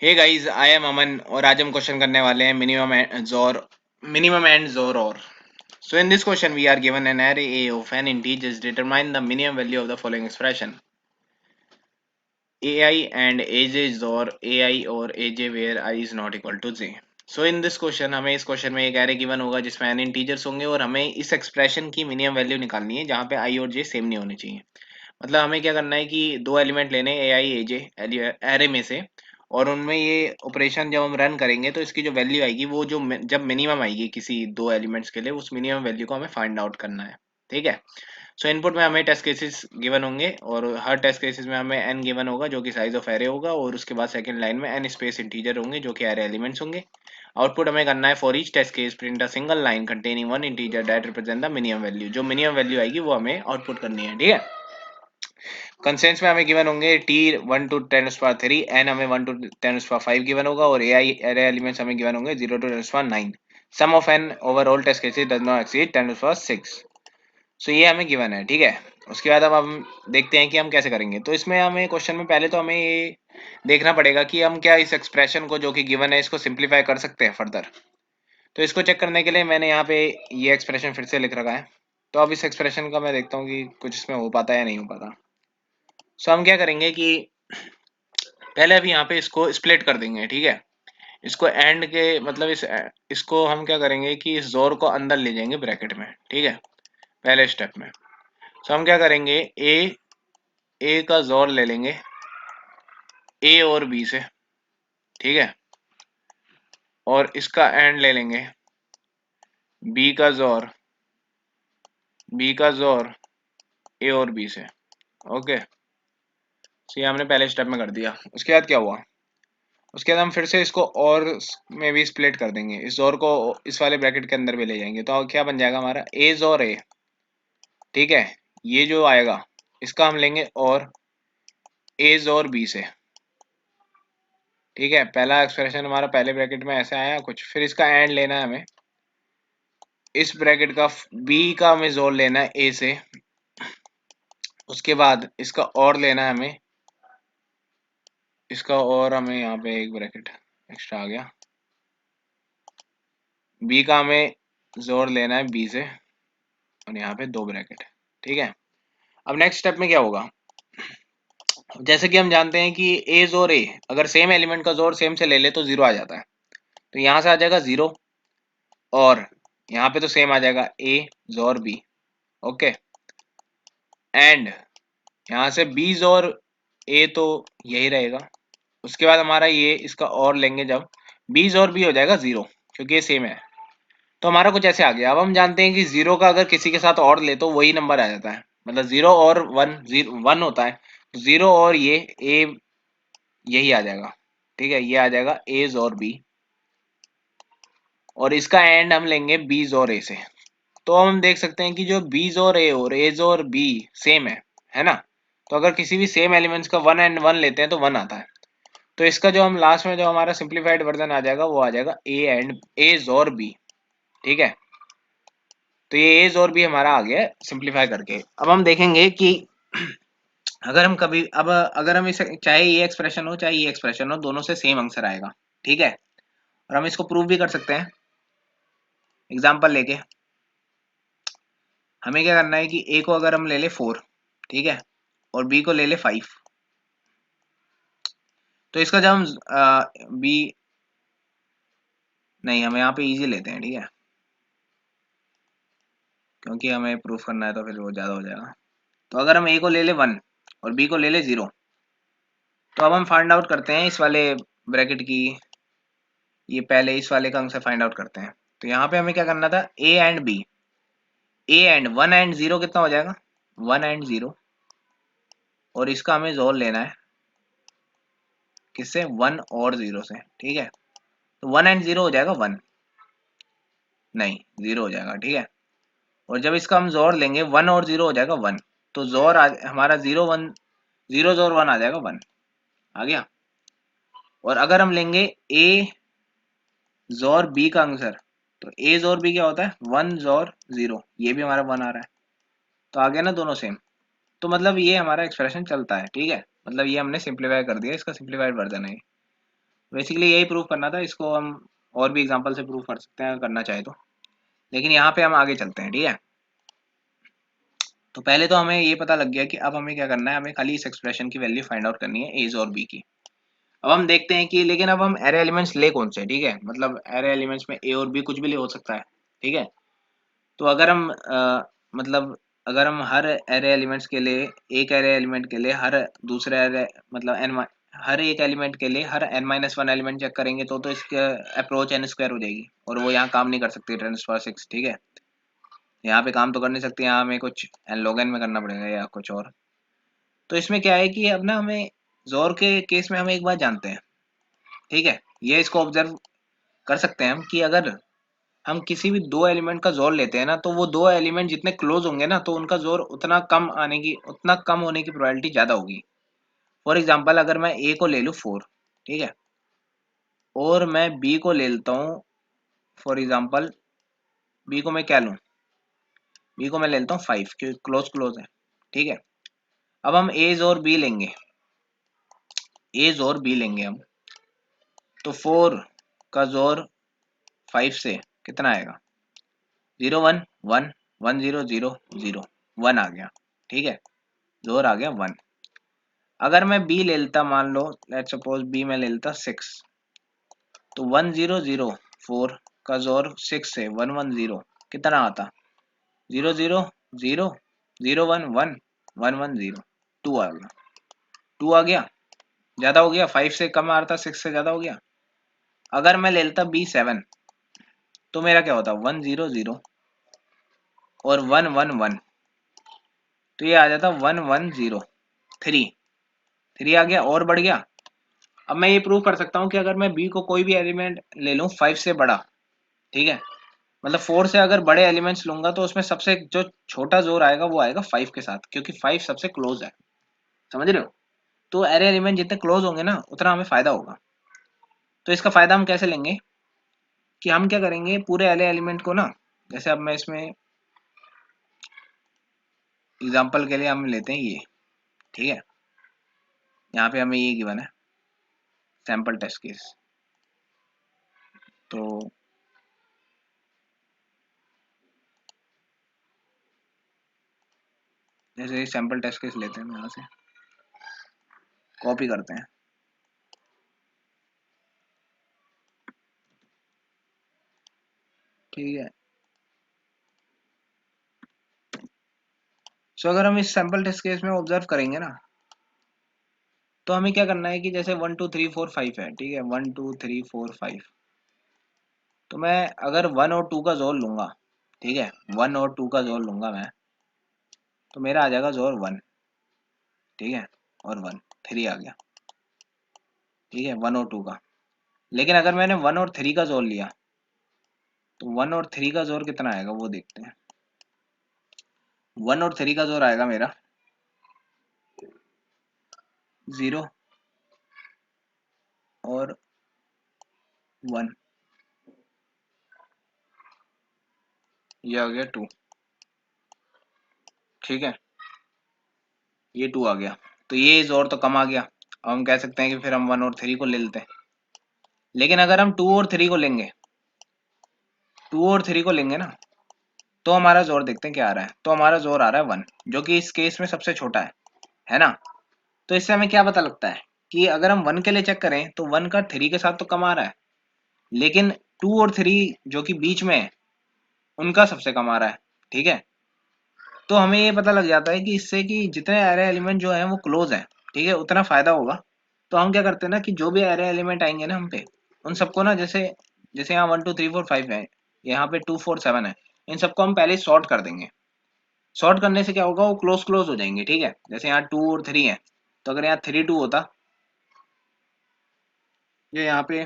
Hey guys, I am अमन और आज हम क्वेश्चन करने वाले हैं मिनिमम एंड जोर और so in this question we are given an array a of n integers. Determine the minimum value of the following expression: ai and aj zor ai or aj where I is not equal to j. So in this question हमें इस question में एक array given होगा जिसमें n integers होंगे और हमें इस एक्सप्रेशन की मिनिमम वैल्यू निकालनी है जहाँ पे i और j सेम नहीं होने चाहिए। मतलब हमें क्या करना है कि दो एलिमेंट लेने ए आई ए जे एरे में से, और उनमें ये ऑपरेशन जब हम रन करेंगे तो इसकी जो वैल्यू आएगी वो जब मिनिमम आएगी किसी दो एलिमेंट्स के लिए, उस मिनिमम वैल्यू को हमें फाइंड आउट करना है। ठीक है। सो इनपुट में हमें टेस्ट केसेस गिवन होंगे और हर टेस्ट केसेस में हमें एन गिवन होगा जो कि साइज ऑफ एरे होगा, और उसके बाद सेकंड लाइन में एन स्पेस इंटीजर होंगे जो कि एरे एलिमेंट्स होंगे। आउटपुट हमें करना है for each test case print a single line containing one integer that represent the minimum value. जो मिनिमम वैल्यू आएगी वो हमें आउटपुट करनी है। ठीक है। कंस्ट्रेंट्स में हमें गिवन होंगे टी 1 to 10⁻³ एन हमें 1 to 10⁻5 गिवन होगा और एआई एरे एलिमेंट्स हमें गिवन होंगे 0 to 10⁻9। Sum of N over all test cases does not exceed 10⁻6। So ये हमें गिवन है। ठीक है। उसके बाद अब हम देखते हैं कि हम कैसे करेंगे। तो इसमें हमें क्वेश्चन में पहले तो हमें ये देखना पड़ेगा कि हम क्या इस एक्सप्रेशन को जो कि गिवन है इसको सिंप्लीफाई कर सकते हैं फर्दर। तो इसको चेक करने के लिए मैंने यहाँ पे ये एक्सप्रेशन फिर से लिख रखा है। तो अब इस एक्सप्रेशन का मैं देखता हूँ कि कुछ इसमें हो पाता है या नहीं हो पाता। सो हम क्या करेंगे कि पहले अभी यहाँ पे इसको स्प्लिट कर देंगे। ठीक है। इसको एंड के मतलब इसको हम क्या करेंगे कि इस जोर को अंदर ले जाएंगे ब्रैकेट में। ठीक है। पहले स्टेप में सो हम क्या करेंगे, ए का जोर ले लेंगे ए और बी से। ठीक है। और इसका एंड ले लेंगे बी का जोर ए और बी से। ओके। सो ये हमने पहले स्टेप में कर दिया। उसके बाद क्या हुआ, उसके बाद हम फिर से इसको और में भी स्प्लिट कर देंगे, इस जोर को इस वाले ब्रैकेट के अंदर भी ले जाएंगे। तो क्या बन जाएगा हमारा ए जोर ए। ठीक है। ये जो आएगा इसका हम लेंगे और ए जोर बी से। ठीक है। पहला एक्सप्रेशन हमारा पहले ब्रैकेट में ऐसे आया कुछ, फिर इसका एंड लेना है हमें इस ब्रैकेट का बी का हमें जोर लेना है ए से। उसके बाद इसका और लेना है हमें इसका, और हमें यहाँ पे एक ब्रैकेट एक्स्ट्रा आ गया, बी का हमें जोर लेना है बी से और यहाँ पे दो ब्रैकेट। ठीक है। अब नेक्स्ट स्टेप में क्या होगा, जैसे कि हम जानते हैं कि ए जोर ए अगर सेम एलिमेंट का जोर सेम से ले ले तो जीरो आ जाता है। तो यहाँ से आ जाएगा जीरो और यहाँ पे तो सेम आ जाएगा ए जोर बी। ओके। एंड यहाँ से बी जोर ए तो यही रहेगा। उसके बाद हमारा ये इसका और लेंगे जब बी जोर बी हो जाएगा जीरो क्योंकि ये सेम है। तो हमारा कुछ ऐसे आ गया। अब हम जानते हैं कि जीरो का अगर किसी के साथ और ले तो वही नंबर आ जाता है, मतलब जीरो और वन, जीरो वन होता है, जीरो और ये ए यही आ जाएगा। ठीक है। ये आ जाएगा एज और बी और इसका एंड हम लेंगे बीज और ए से। तो हम देख सकते हैं कि जो बीज और ए और एज और बी सेम है ना। तो अगर किसी भी सेम एलिमेंट्स का वन एंड वन लेते हैं तो वन आता है। तो इसका जो हम लास्ट में जो हमारा सिंप्लीफाइड वर्जन आ जाएगा वो आ जाएगा ए एंड एज और बी। ठीक है। तो ये एज और बी हमारा आ गया सिंप्लीफाई करके। अब हम देखेंगे कि अगर हम कभी अब अगर हम इसे चाहे ये एक्सप्रेशन हो चाहे ये एक्सप्रेशन हो दोनों से सेम आंसर आएगा। ठीक है। और हम इसको प्रूव भी कर सकते हैं एग्जाम्पल लेके। हमें क्या करना है कि ए को अगर हम ले ले 4, ठीक है, और बी को ले ले 5, तो इसका जब हम बी नहीं, हम यहाँ पे इजी लेते हैं। ठीक है। क्योंकि हमें प्रूफ करना है तो फिर वो ज़्यादा हो जाएगा। तो अगर हम ए को ले ले 1 और बी को ले ले 0, तो अब हम फाइंड आउट करते हैं इस वाले ब्रैकेट की, ये पहले इस वाले का हमसे फाइंड आउट करते हैं। तो यहाँ पे हमें क्या करना था, A and B, A and 1 and 0 कितना हो जाएगा 1 एंड 0, और इसका हमें जोड़ लेना है किससे 1 और 0 से। ठीक है। तो 1 एंड 0 हो जाएगा 1, नहीं 0 हो जाएगा। ठीक है। और जब इसका हम जोड़ लेंगे 1 और 0 हो जाएगा 1, तो जोड़ हमारा 0 1, 0 जोड़ 1 आ जाएगा 1, आ गया। और अगर हम लेंगे ए जोर बी का आंसर, तो ए जोर बी क्या होता है 1 जोर 0, ये भी हमारा 1 आ रहा है। तो आ गया ना दोनों सेम। तो मतलब ये हमारा एक्सप्रेशन चलता है। ठीक है। मतलब ये हमने सिंप्लीफाई कर दिया, इसका सिंप्लीफाइड वर्जन है। बेसिकली यही प्रूव करना था, इसको हम और भी एग्जांपल से प्रूव कर सकते हैं करना चाहे तो, लेकिन यहाँ पे हम आगे चलते हैं। ठीक है, तो पहले तो हमें ये पता लग गया कि अब हमें क्या करना है, हमें खाली इस एक्सप्रेशन की वैल्यू फाइंड आउट करनी है एज और बी की। अब हम देखते हैं कि लेकिन अब हम एरे एलिमेंट्स ले कौन से। ठीक है, मतलब एरे एलिमेंट्स में ए और बी कुछ भी ले हो सकता है। ठीक है, तो अगर हम मतलब अगर हम हर एरे एलिमेंट्स के लिए, एक एरे एलिमेंट के लिए हर दूसरे एरे मतलब हर एक एलिमेंट के लिए हर n-1 एलिमेंट चेक करेंगे तो इसका अप्रोच n स्क्वायर हो जाएगी, और वो यहाँ काम नहीं कर सकती 10⁻⁶। ठीक है, यहाँ पे काम तो कर नहीं सकती, यहाँ हमें कुछ log n में करना पड़ेगा या कुछ और। तो इसमें क्या है कि अब ना हमें जोर के केस में हमें एक बात जानते हैं। ठीक है, ये इसको ऑब्जर्व कर सकते हैं हम कि अगर हम किसी भी दो एलिमेंट का जोर लेते हैं ना, तो वो दो एलिमेंट जितने क्लोज होंगे ना, तो उनका जोर उतना कम होने की प्रोबेबिलिटी ज्यादा होगी। फॉर एग्जाम्पल अगर मैं ए को ले लूँ 4, ठीक है, और मैं बी को ले लेता हूँ, फॉर एग्जाम्पल बी को मैं क्या लूँ, बी को मैं ले लेता हूँ 5, क्योंकि क्लोज क्लोज है। ठीक है, अब हम एज और बी लेंगे, एज और बी लेंगे हम, तो 4 का जोर 5 से कितना आएगा, 0 1 1 1 0 0 0 1 आ गया। ठीक है, जोर आ गया 1। अगर मैं बी ले लेता, मान लो लेट्स सपोज बी में ले लेता 6, तो 1 0 0 4 का जोर 6 से 1 1 0 कितना आता, 0 0 0 0 1 1 1 1 0 2 आ गया। 2 आ गया, ज्यादा हो गया, 5 से कम आ रहा था, 6 से ज्यादा हो गया। अगर मैं ले लेता बी 7, तो मेरा क्या होता 1 0 0 और 1 1 1, तो ये आ जाता 1 1 0 3 3 आ गया और बढ़ गया। अब मैं ये प्रूव कर सकता हूँ कि अगर मैं बी को कोई भी एलिमेंट ले लूँ 5 से बड़ा, ठीक है, मतलब 4 से अगर बड़े एलिमेंट्स लूंगा तो उसमें सबसे जो छोटा जोर आएगा वो आएगा 5 के साथ, क्योंकि 5 सबसे क्लोज है। समझ रहे हो? तो एरे एलिमेंट जितने क्लोज होंगे ना उतना हमें फायदा होगा। तो इसका फायदा हम कैसे लेंगे कि हम क्या करेंगे, पूरे एरे एलिमेंट को ना, जैसे अब मैं इसमें एग्जांपल के लिए हम लेते हैं ये। ठीक है, यहाँ पे हमें ये गिवन है सैंपल टेस्ट केस, तो जैसे सैंपल टेस्ट केस लेते हैं, यहाँ से कॉपी करते हैं। ठीक है, सो अगर हम इस सैंपल टेस्ट केस में ऑब्जर्व करेंगे ना, तो हमें क्या करना है कि जैसे 1 2 3 4 5 है। ठीक है, 1 2 3 4 5, तो मैं अगर 1 और 2 का जोर लूंगा, ठीक है, 1 और 2 का जोर लूंगा मैं, तो मेरा आ जाएगा जोर 1। ठीक है, और 1 3 आ गया। ठीक है, 1 और 2 का। लेकिन अगर मैंने 1 और 3 का जोर लिया, तो 1 और 3 का जोर कितना आएगा वो देखते हैं। 1 और 3 का जोर आएगा मेरा 0 और 1, ये आ गया 2। ठीक है, ये 2 आ गया, तो ये जोर तो कम आ गया। अब हम कह सकते हैं कि फिर हम 1 और 3 को ले लेते हैं। लेकिन अगर हम 2 और 3 को लेंगे, 2 और 3 को लेंगे ना, तो हमारा जोर देखते हैं क्या आ रहा है। तो हमारा जोर आ रहा है 1, जो कि इस केस में सबसे छोटा है ना। तो इससे हमें क्या पता लगता है कि अगर हम 1 के लिए चेक करें तो 1 का 3 के साथ तो कम आ रहा है, लेकिन 2 और 3 जो कि बीच में है उनका सबसे कम आ रहा है। ठीक है, तो हमें ये पता लग जाता है कि इससे कि जितने एरे एलिमेंट जो है वो क्लोज है, ठीक है, उतना फायदा होगा। तो हम क्या करते हैं ना कि जो भी एरे एलिमेंट आएंगे ना हम पे, उन सबको ना, जैसे जैसे यहाँ 1 2 3 4 5 है, यहाँ पे 2 4 7 है, इन सबको हम पहले सॉर्ट कर देंगे। सॉर्ट करने से क्या होगा, वो क्लोज क्लोज हो जाएंगे। ठीक है, जैसे यहाँ 2 और 3 है, तो अगर यहाँ 3 2 होता, ये यहाँ पे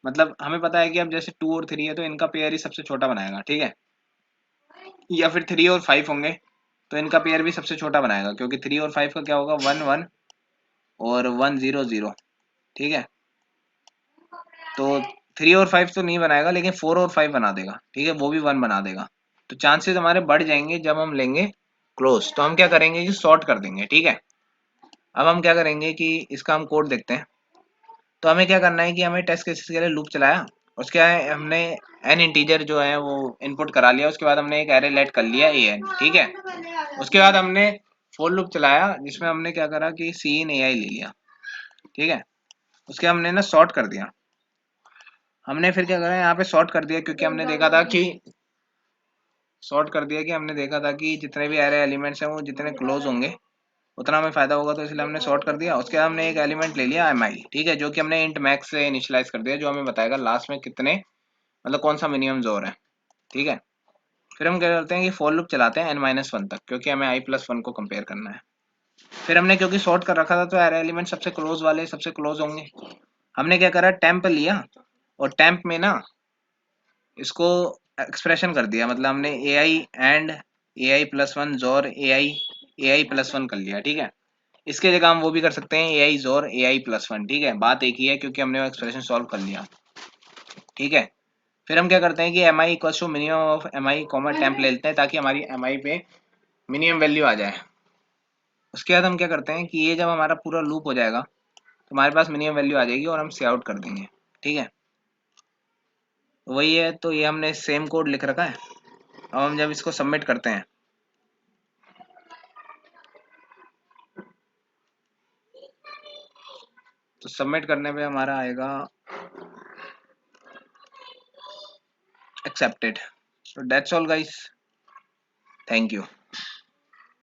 मतलब हमें पता है कि अब जैसे 2 और 3 है तो इनका पेयर ही सबसे छोटा बनाएगा। ठीक है, या फिर 3 और 5 होंगे तो इनका पेयर भी सबसे छोटा बनाएगा, क्योंकि 3 और 5 का क्या होगा 1 1 और 1 0 0। ठीक है, तो 3 और 5 तो नहीं बनाएगा, लेकिन 4 और 5 बना देगा। ठीक है, वो भी 1 बना देगा। तो चांसेस हमारे बढ़ जाएंगे जब हम लेंगे क्लोज। तो हम क्या करेंगे कि सॉर्ट कर देंगे। ठीक है, अब हम क्या करेंगे कि इसका हम कोड देखते हैं। तो हमें क्या करना है कि हमें टेस्ट केसेस के लिए लूप चलाया, उसके बाद हमने n इंटीजर जो है वो इनपुट करा लिया, उसके बाद हमने एक एरे लेट कर लिया an, ठीक है। उसके बाद हमने फोर लूप चलाया जिसमें हमने क्या करा कि सी इन ai ले लिया, ठीक है। उसके हमने ना सॉर्ट कर दिया, हमने फिर क्या करा यहाँ पे सॉर्ट कर दिया, क्योंकि हमने देखा था कि हमने देखा था कि जितने भी एरे एलिमेंट्स हैं वो जितने क्लोज होंगे उतना हमें फायदा होगा, तो इसलिए हमने सॉर्ट कर दिया। उसके बाद हमने एक एलिमेंट ले लिया mi, ठीक है, जो कि हमने इंट मैक्स से इनिशियलाइज कर दिया, जो हमें बताएगा लास्ट में कितने, मतलब कौन सा मिनिमम जोर है, ठीक है। फिर हम क्या करते हैं कि फॉर लूप चलाते हैं n-1 तक, क्योंकि हमें i+1 को कंपेयर करना है। फिर हमने क्योंकि सॉर्ट कर रखा था तो एरे एलिमेंट सबसे क्लोज वाले सबसे क्लोज होंगे। हमने क्या करा, टेम्प लिया और टेम्प में ना इसको एक्सप्रेशन कर दिया, मतलब हमने ai एंड ai+1 जोर ai+1 कर लिया, ठीक है। इसके जगह हम वो भी कर सकते हैं ai जोर ai+1, ठीक है, बात एक ही है क्योंकि हमने वो एक्सप्रेशन सॉल्व कर लिया, ठीक है। फिर हम क्या करते हैं कि mi equal to minimum of mi comma temp ले लेते हैं ताकि हमारी mi पे मिनिमम वैल्यू आ जाए। उसके बाद हम क्या करते हैं कि ये जब हमारा पूरा लूप हो जाएगा तो हमारे पास मिनिमम वैल्यू आ जाएगी और हम से आउट कर देंगे, ठीक है। तो वही है, तो ये हमने सेम कोड लिख रखा है। अब हम जब इसको सबमिट करते हैं तो सबमिट करने पे हमारा आएगा accepted. So that's all guys, thank you।